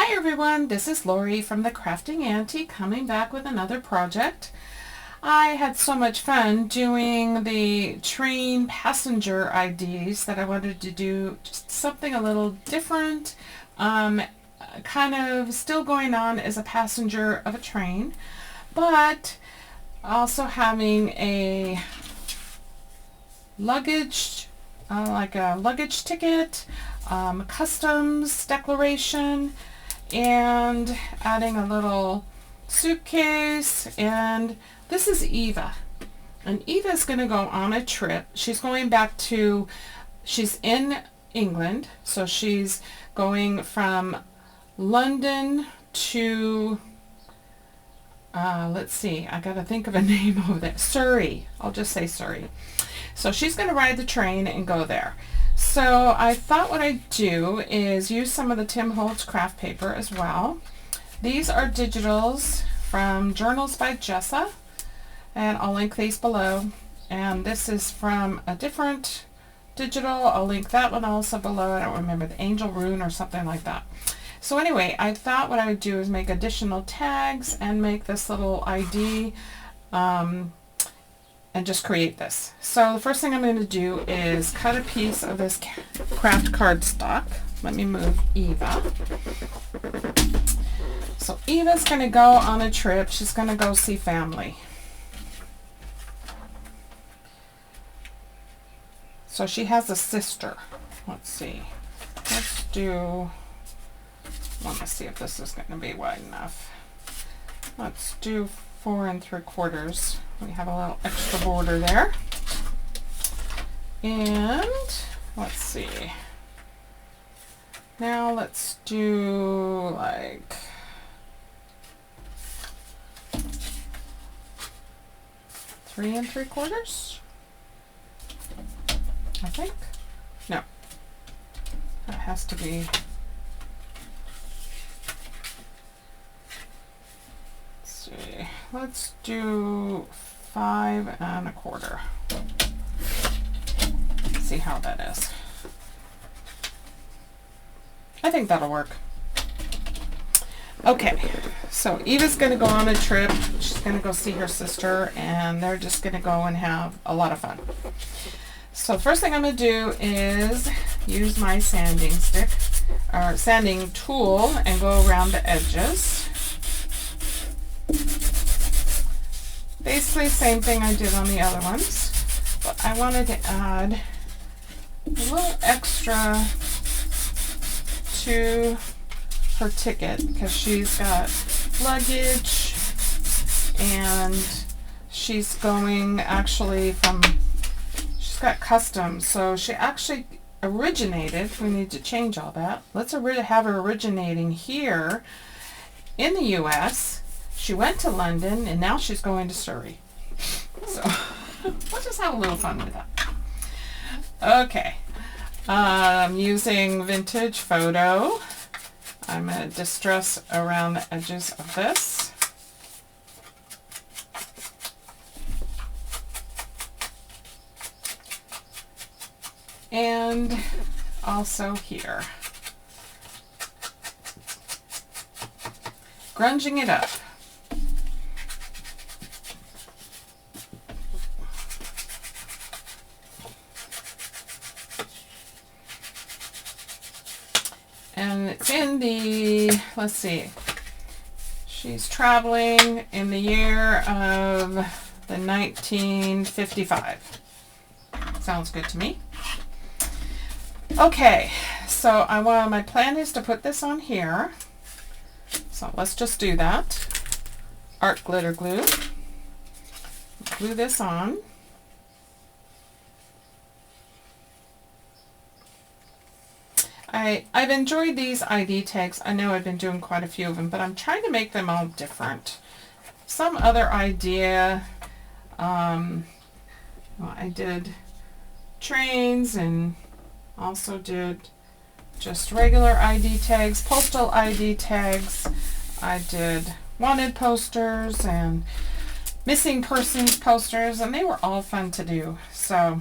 Hi everyone, this is Lori from the Crafting Auntie coming back with another project. I had so much fun doing the train passenger IDs that I wanted to do just something a little different, kind of still going on as a passenger of a train, but also having a luggage, like a luggage ticket, customs declaration, and adding a little suitcase. And this is Eva, and Eva's going to go on a trip. She's going back to, she's in England, so she's going from London to let's see, I gotta think of a name of that. Surrey. I'll just say Surrey. So she's going to ride the train and go there. So I thought what I'd do is use some of the Tim Holtz craft paper as well. These are digitals from Journals by Jessa, and I'll link these below. And this is from a different digital. I'll link that one also below. I don't remember, the Angel Rune or something like that. So anyway, I thought what I would do is make additional tags and make this little ID and just create this. So the first thing I'm going to do is cut a piece of this craft cardstock. Let me move Eva. So Eva's going to go on a trip. She's going to go see family. So she has a sister. Let's see. Let's do, let me see if this is going to be wide enough. Let's do 4 3/4. We have a little extra border there. And let's see. Now let's do like 3 3/4. I think. No. That has to be. Let's do 5 1/4. See how that is. I think that'll work. Okay, so Eva's going to go on a trip. She's going to go see her sister, and they're just going to go and have a lot of fun. So first thing I'm going to do is use my sanding stick, or sanding tool, and go around the edges. Basically same thing I did on the other ones, but I wanted to add a little extra to her ticket because she's got luggage and she's going actually from, she's got customs, so she actually originated, we need to change all that. Let's have her originating here in the US. She went to London, and now she's going to Surrey. So we'll just have a little fun with that. Okay. I'm using vintage photo. I'm going to distress around the edges of this. And also here. Grunging it up. And it's in the, let's see, she's traveling in the year of the 1955. Sounds good to me. Okay, so my plan is to put this on here. So let's just do that. Art glitter glue. Glue this on. I've enjoyed these ID tags. I know I've been doing quite a few of them, but I'm trying to make them all different. Some other idea, well, I did trains and also did just regular ID tags, postal ID tags. I did wanted posters and missing persons posters, and they were all fun to do. So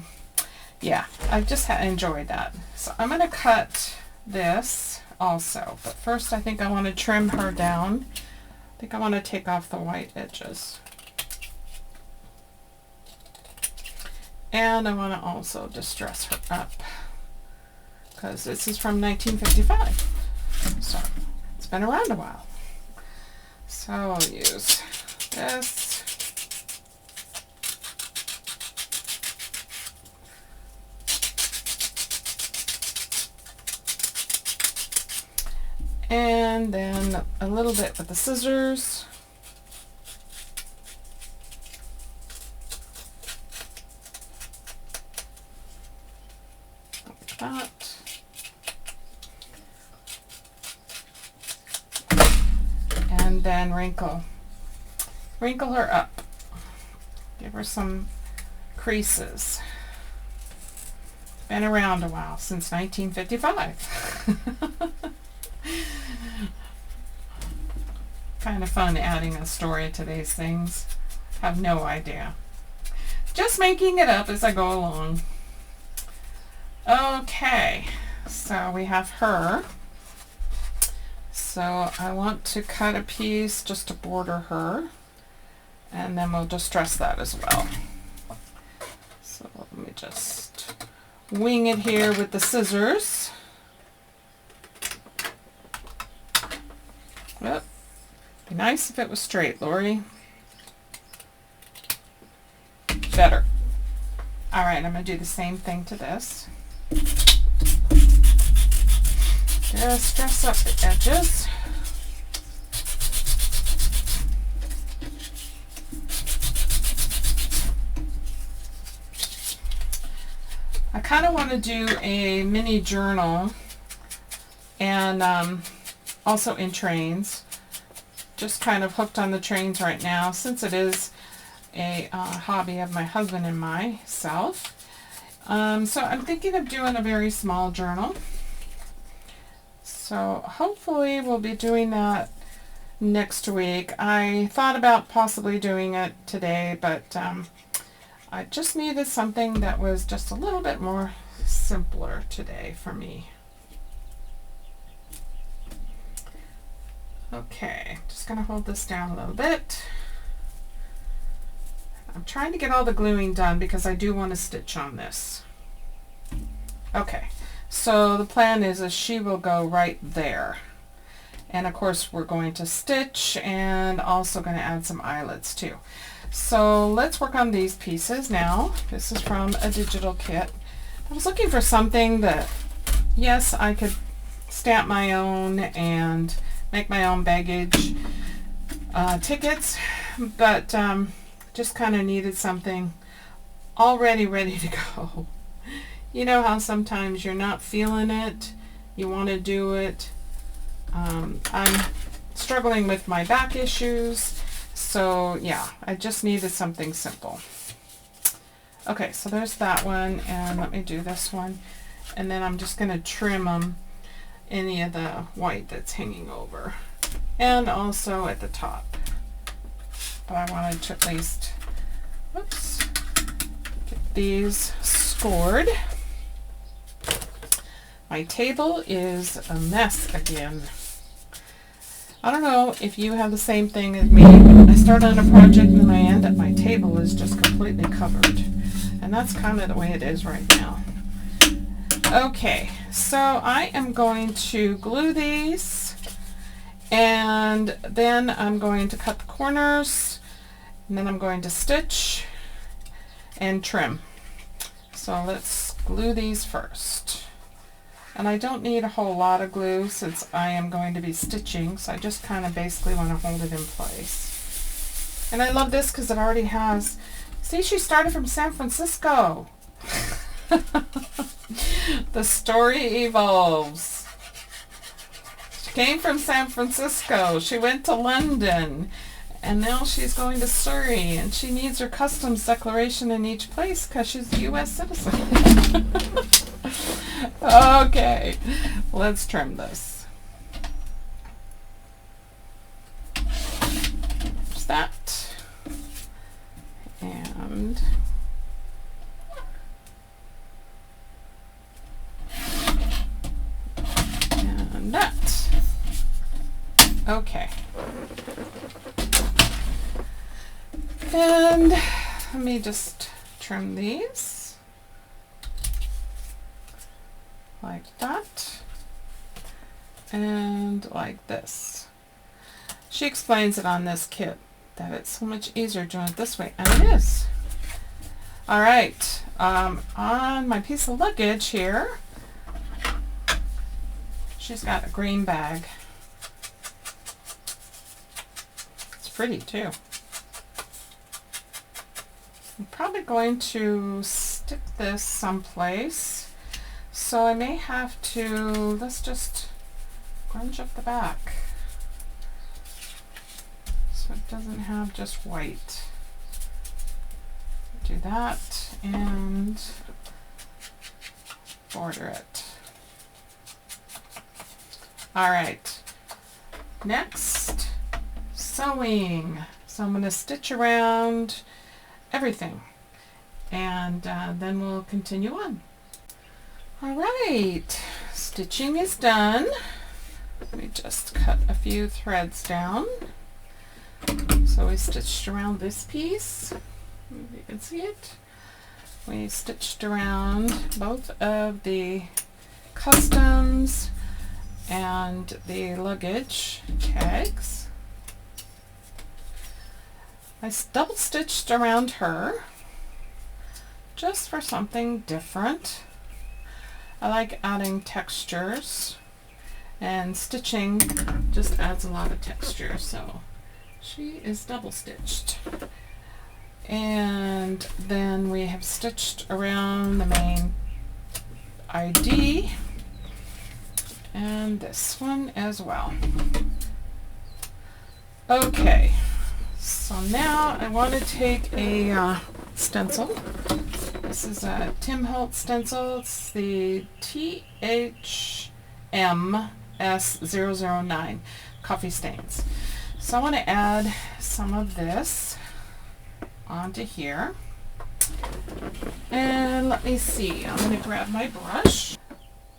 yeah, I just enjoyed that. So I'm going to cut this also. But first I think I want to trim her down. I think I want to take off the white edges. And I want to also distress her up, because this is from 1955. So it's been around a while. So I'll use this. And then a little bit with the scissors. Like that. And then wrinkle her up. Give her some creases. Been around a while, since 1955. Kind of fun adding a story to these things. Have no idea. Just making it up as I go along. Okay, so we have her. So I want to cut a piece just to border her, and then we'll distress that as well. So let me just wing it here with the scissors. Yep. Be nice if it was straight, Lori. Better. All right, I'm going to do the same thing to this. Just dress up the edges. I kind of want to do a mini journal, and also in trains. Just kind of hooked on the trains right now, since it is a hobby of my husband and myself. So I'm thinking of doing a very small journal. So hopefully we'll be doing that next week. I thought about possibly doing it today, but I just needed something that was just a little bit more simpler today for me. Okay, just going to hold this down a little bit. I'm trying to get all the gluing done because I do want to stitch on this. Okay, so the plan is she will go right there. And of course we're going to stitch, and also going to add some eyelets too. So let's work on these pieces now. This is from a digital kit. I was looking for something that, yes, I could stamp my own and make my own baggage tickets, but just kind of needed something already ready to go. You know how sometimes you're not feeling it, you want to do it. I'm struggling with my back issues, so yeah, I just needed something simple. Okay, so there's that one, and let me do this one, and then I'm just going to trim them, any of the white that's hanging over, and also at the top. But I wanted to at least, whoops, get these scored. My table is a mess again. I don't know if you have the same thing as me. I start on a project and then I end up, my table is just completely covered. And that's kind of the way it is right now. Okay, so I am going to glue these, and then I'm going to cut the corners, and then I'm going to stitch and trim. So let's glue these first. And I don't need a whole lot of glue since I am going to be stitching, so I just kind of basically want to hold it in place. And I love this because it already has, see, she started from San Francisco. The story evolves. She came from San Francisco, she went to London, and now she's going to Surrey, and she needs her customs declaration in each place because she's a U.S. citizen. Okay, let's trim this. There's that. And that. Okay. And let me just trim these like that and like this. She explains it on this kit that it's so much easier doing it this way, and it is. All right, on my piece of luggage here, she's got a green bag. It's pretty too. I'm probably going to stick this someplace, so I may have to, let's just grunge up the back so it doesn't have just white. Do that and border it. All right, next, sewing. So I'm going to stitch around everything, and then we'll continue on. All right, stitching is done. Let me just cut a few threads down. So we stitched around this piece. Maybe you can see it. We stitched around both of the customs and the luggage tags. I double stitched around her just for something different. I like adding textures, and stitching just adds a lot of texture, so she is double stitched. And then we have stitched around the main ID and this one as well. Okay, so now I want to take a stencil. This is a Tim Holtz stencil. It's the THMS009 Coffee Stains. So I want to add some of this onto here. And let me see, I'm going to grab my brush.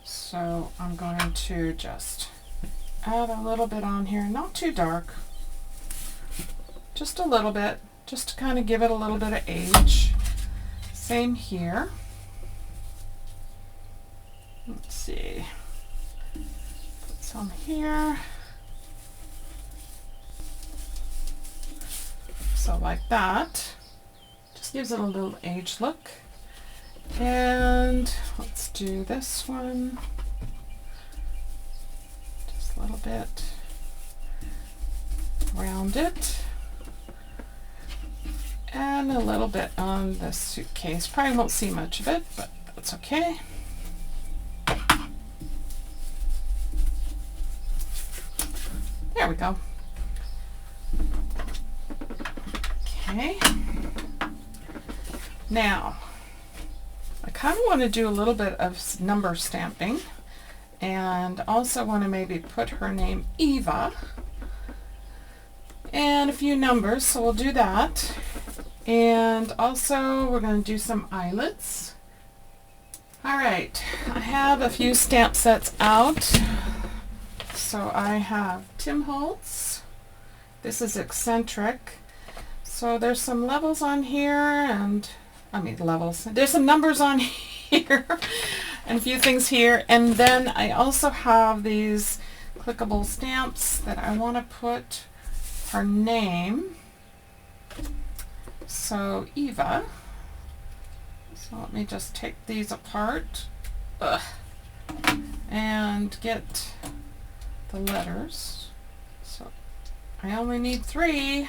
So I'm going to just add a little bit on here, not too dark, just a little bit, just to kind of give it a little bit of age. Same here. Let's see, put some here. So like that, just gives it a little age look. And let's do this one, just a little bit around it, and a little bit on the suitcase. Probably won't see much of it, but that's okay. There we go. Okay, now I kind of want to do a little bit of number stamping, and also want to maybe put her name Eva and a few numbers, so we'll do that. And also we're going to do some eyelets. All right, I have a few stamp sets out. So I have Tim Holtz. This is Eccentric. So there's some levels on here, and levels. There's some numbers on here and a few things here. And then I also have these clickable stamps that I want to put her name. So Eva. So let me just take these apart and get the letters. So I only need 3,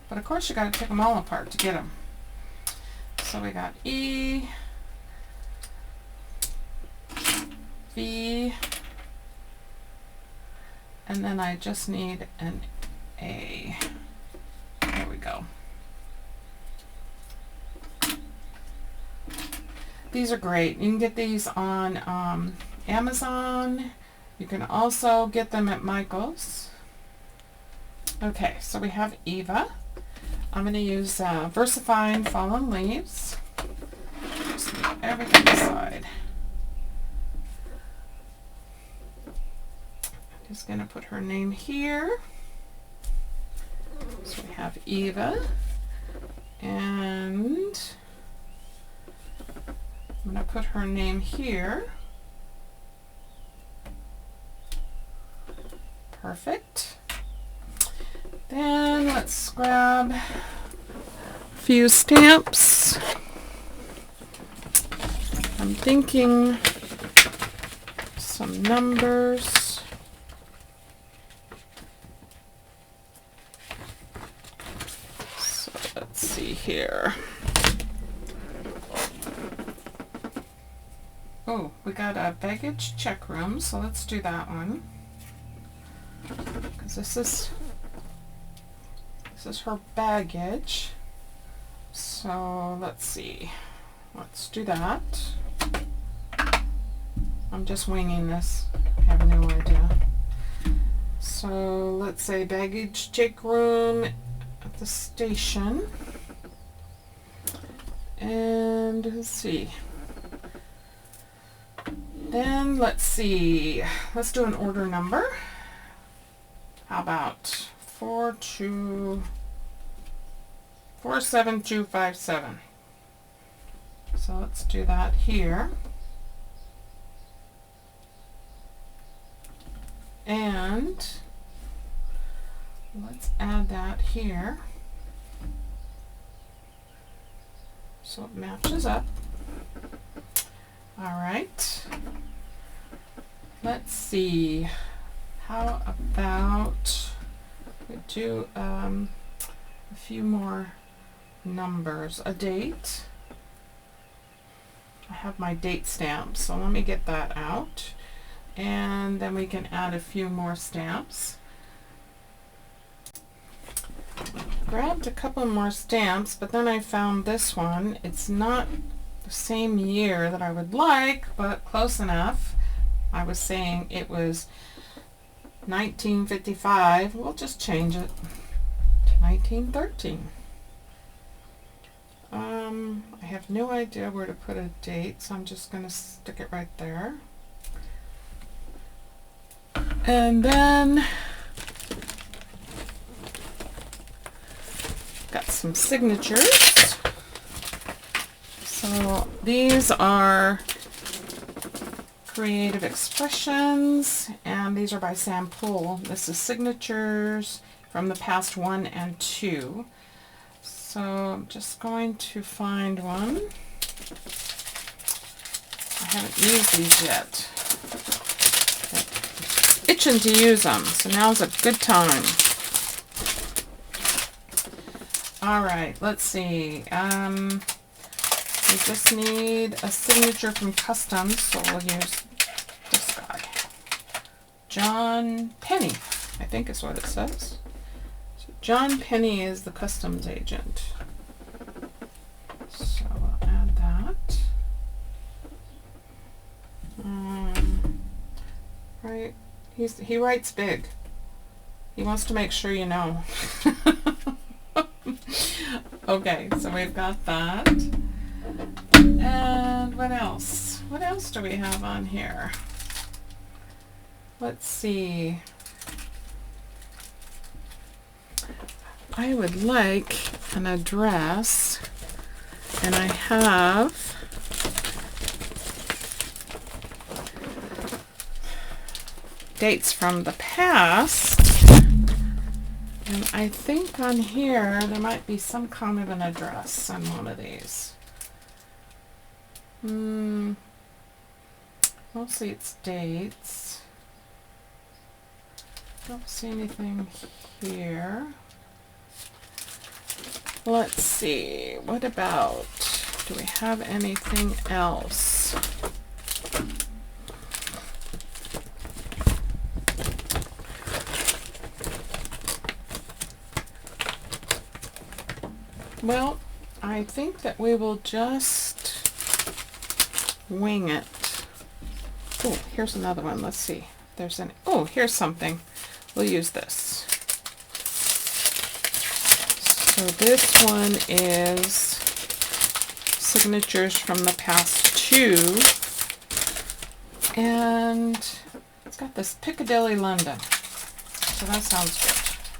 but of course you got to take them all apart to get them. So we got E, V, and then I just need an A. There we go. These are great. You can get these on Amazon. You can also get them at Michael's. Okay, so we have Eva. I'm going to use VersaFine Fallen Leaves. Just move everything aside. is going to put her name here. So we have Eva, and I'm going to put her name here. Perfect. Then let's grab a few stamps. I'm thinking some numbers. So let's see here. Oh, we got a baggage check room, so let's do that one. Because this is her baggage. So let's see. Let's do that. I'm just winging this. I have no idea. So let's say baggage check room at the station. And let's see. Then let's see. Let's do an order number. How about 47257? So let's do that here. And let's add that here. So it matches up. All right. Let's see. How about we do a few more numbers. A date. I have my date stamp, so let me get that out. And then we can add a few more stamps. Grabbed a couple more stamps, but then I found this one. It's not the same year that I would like, but close enough. I was saying it was 1955. We'll just change it to 1913. I have no idea where to put a date, so I'm just going to stick it right there. And then got some signatures. So these are Creative Expressions, and these are by Sam Poole. This is signatures from the past 1 and 2. So I'm just going to find one. I haven't used these yet. I'm itching to use them, so now's a good time. All right, let's see. We just need a signature from Customs, so we'll use this guy. John Penny, I think is what it says. So John Penny is the Customs agent. So I'll add that. Right, he writes big. He wants to make sure you know. Okay, so we've got that. And what else? What else do we have on here? Let's see. I would like an address, and I have dates from the past. And I think on here there might be some kind of an address on one of these. Mostly it's dates. Don't see anything here. Let's see. What about, do we have anything else? Well, I think that we will just wing it. Oh, here's another one. Let's see. There's an, oh, here's something. We'll use this. So this one is signatures from the past 2. And it's got this Piccadilly London. So that sounds good.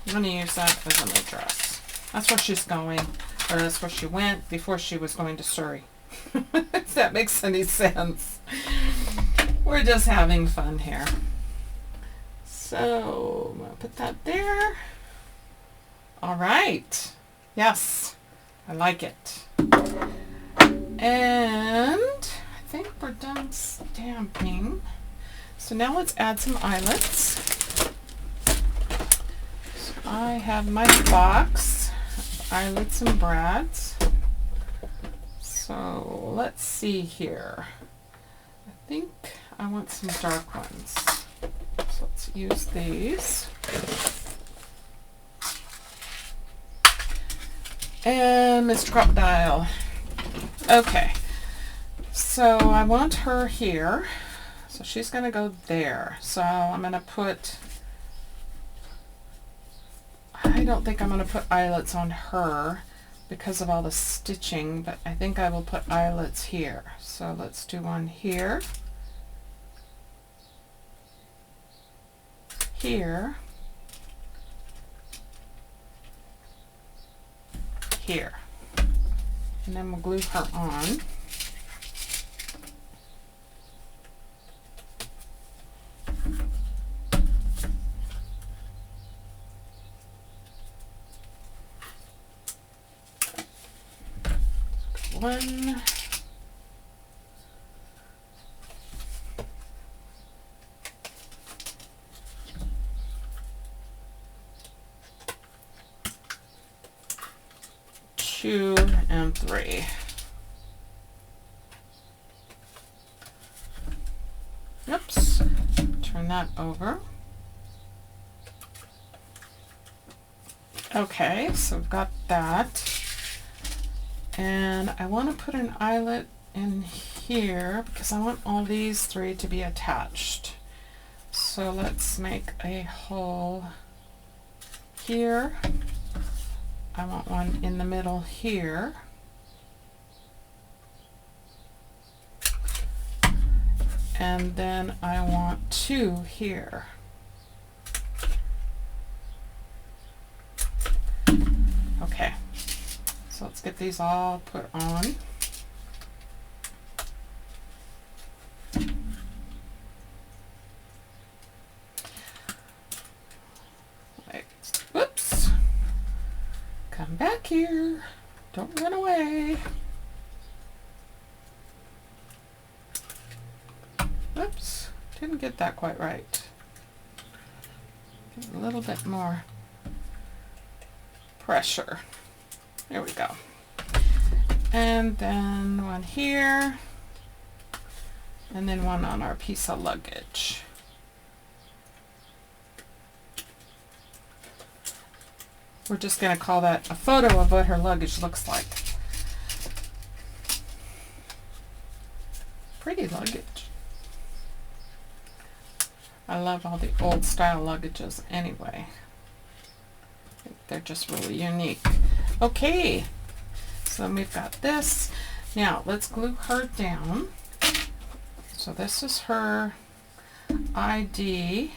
I'm going to use that as a new dress. That's where she's going, or that's where she went before she was going to Surrey. If that makes any sense. We're just having fun here. So I'm going to put that there. All right. Yes, I like it. And I think we're done stamping. So now let's add some eyelets. So I have my box of eyelets and brads. So let's see here. I think I want some dark ones. So let's use these. And Mr. Crocodile. Okay, so I want her here. So she's going to go there. So I'm going to put, I don't think I'm going to put eyelets on her because of all the stitching, but I think I will put eyelets here. So let's do one here, here, here, and then we'll glue her on. One, two, and three. Oops, turn that over. Okay, so we've got that. And I want to put an eyelet in here because I want all these three to be attached. So let's make a hole here. I want one in the middle here. And then I want two here. Okay. So let's get these all put on. Right. Whoops. Come back here. Don't run away. Whoops. Didn't get that quite right. Get a little bit more pressure. There we go. And then one here, and then one on our piece of luggage. We're just going to call that a photo of what her luggage looks like. Pretty luggage. I love all the old style luggages anyway. I think they're just really unique. Okay, so then we've got this. Now let's glue her down. So this is her ID.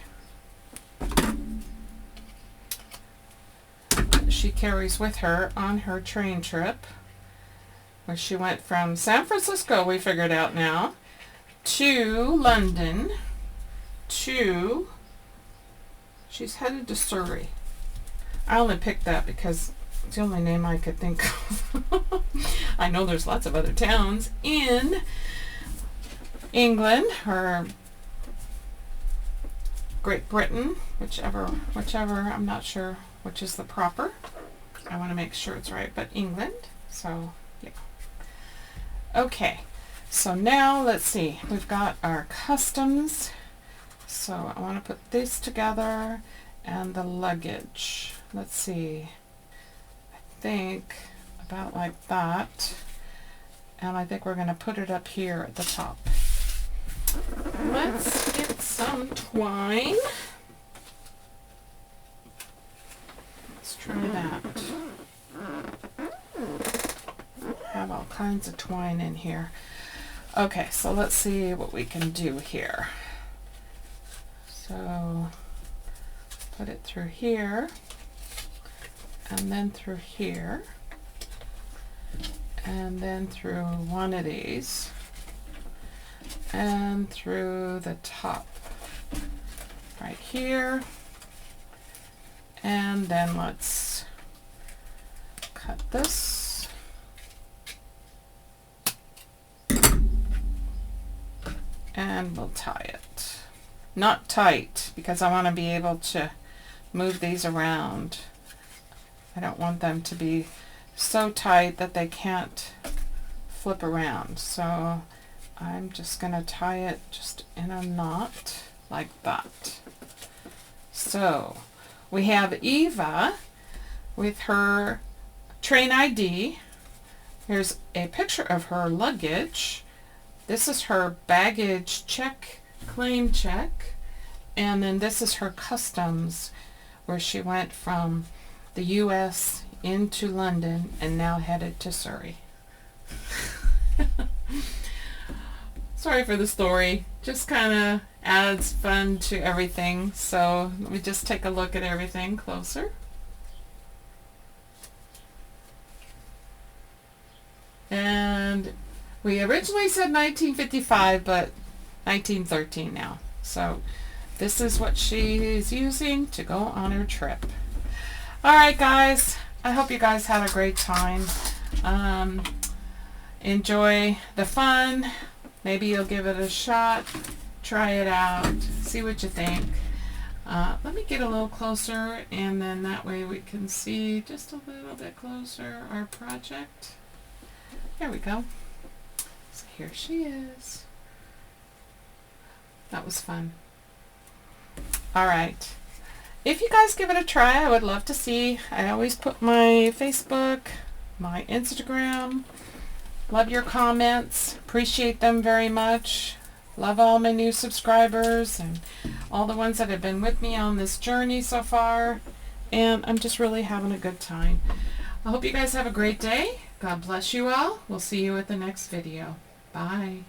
She carries with her on her train trip, where she went from San Francisco, we figured out now, to London, to, she's headed to Surrey. I only picked that because it's the only name I could think of. I know there's lots of other towns in England or Great Britain, whichever, I'm not sure which is the proper. I want to make sure it's right, but England. So, yeah. Okay, so now let's see. We've got our customs. So I want to put this together and the luggage. Let's see. I think about like that. And I think we're going to put it up here at the top. Let's get some twine. Let's try that. Have all kinds of twine in here. Okay, so let's see what we can do here. So put it through here, and then through here, and then through one of these, and through the top right here. And then let's cut this. And we'll tie it. Not tight, because I want to be able to move these around. I don't want them to be so tight that they can't flip around. So I'm just going to tie it just in a knot like that. So we have Eva with her train ID. Here's a picture of her luggage. This is her baggage check, claim check. And then this is her customs, where she went from the US into London and now headed to Surrey. Sorry for the story. Just kind of adds fun to everything. So let me just take a look at everything closer. And we originally said 1955, but 1913 now. So this is what she's using to go on her trip. Alright guys, I hope you guys had a great time. Enjoy the fun. Maybe you'll give it a shot. Try it out. See what you think. Let me get a little closer, and then that way we can see just a little bit closer our project. There we go. So here she is. That was fun. Alright. If you guys give it a try, I would love to see. I always put my Facebook, my Instagram. Love your comments. Appreciate them very much. Love all my new subscribers and all the ones that have been with me on this journey so far. And I'm just really having a good time. I hope you guys have a great day. God bless you all. We'll see you at the next video. Bye.